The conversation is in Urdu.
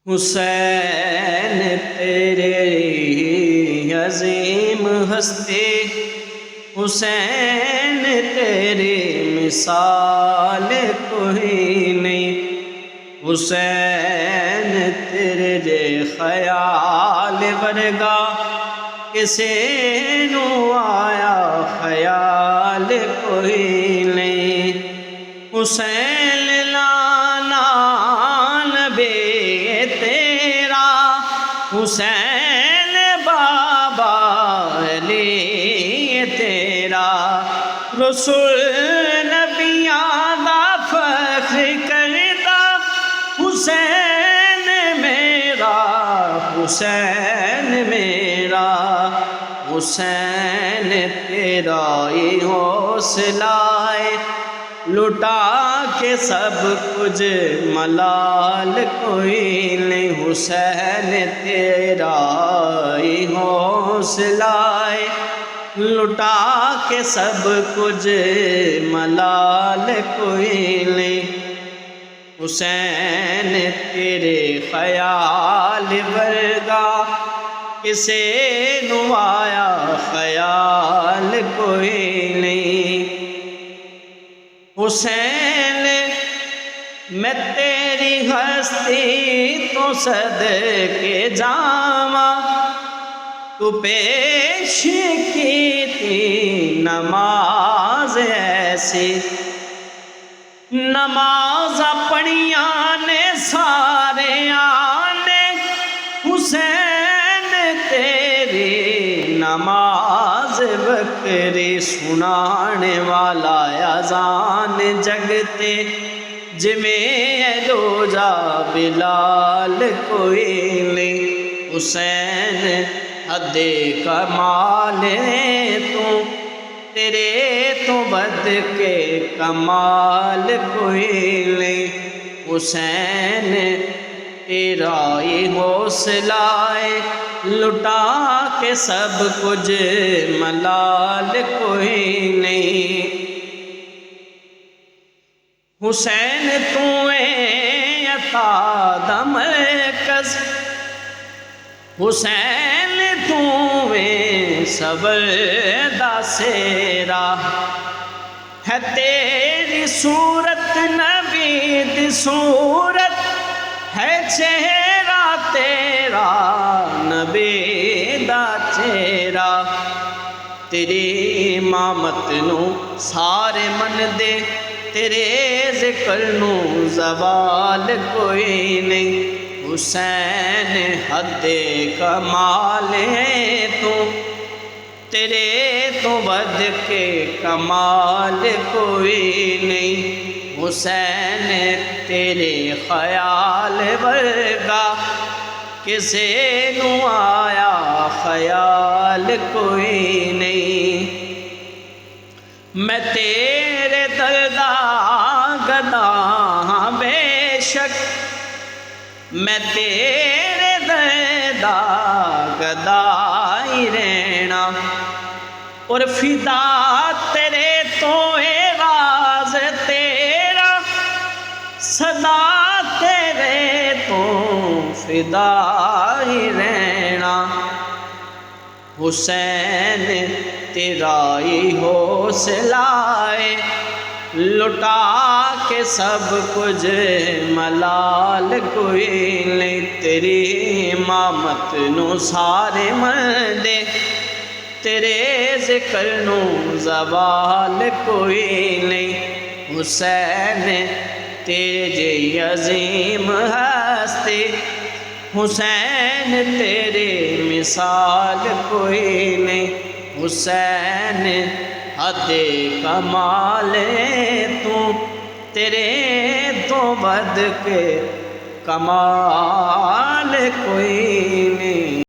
حسین تیرے عظیم ہستی، حسین تیری مثال کوئی نہیں، حسین تیرے خیال ورگا کسے نو آیا خیال کوئی نہیں۔ حسین لانا نبی تیرا، حسین بابا علی تیرا، رسول نبیاں دا فخر کرتا حسین میرا، حسین میرا، حسین تیرا ہی حوصلہ ہے، لٹا کے سب کچھ ملال کوئی نہیں، حسین تیرا ہی حوصلہ ہے، لٹا کے سب کچھ ملال کوئی نہیں۔ حسین تیرے خیال ورگا کسے نو آیا خیال کوئی نہیں۔ حسین میں تیری ہستی تو صدقے جاواں، تو پیش کی تھی نماز ایسی، نماز پڑھیاں نے سارے آنے، حسین تیری نماز بکری سنانے والا اذان جگتے جمیں دوجا بلال کوئی نہیں۔ حسین حد کمال ہے تو تیرے تو بد کے کمال کوئی نہیں۔ حسین تیرا ہی حوصلہ ہے، لٹا کے سب کچھ ملال کوئی نہیں۔ حسین تو عطا دا مرکز، حسین تو صبر دا سیرا ہے، تیری صورت نبی دی صورت ہے، چہرہ تیرا نبی دا چہرہ، تیری امامت نو سارے من دے، تیرے ذکر نو زوال کوئی نہیں۔ حسین حد کمال ہے تو تیرے تو بد کے کمال کوئی نہیں۔ حسین تیرے خیال ورگا کسے نو آیا خیال کوئی نہیں۔ میں تیرے دردا گدا ہاں بے شک، میں تیرے دردا گدا ہی رہنا، اور فدا تیرے تو اے راز تیرا، صدا تیرے تو فدا ہی رہنا۔ حسین تیرا ہی حوصلہ ہے، لٹا کے سب کچھ ملال کوئی نہیں، تیری امامت نو سارے مندے، تیرے ذکر نو زوال کوئی نہیں۔ حسین تیرے عظیم ہستی، حسین تیرے مثال کوئی نہیں، حسین حد کمال تو تیرے تو بد کے کمال کوئی نہیں۔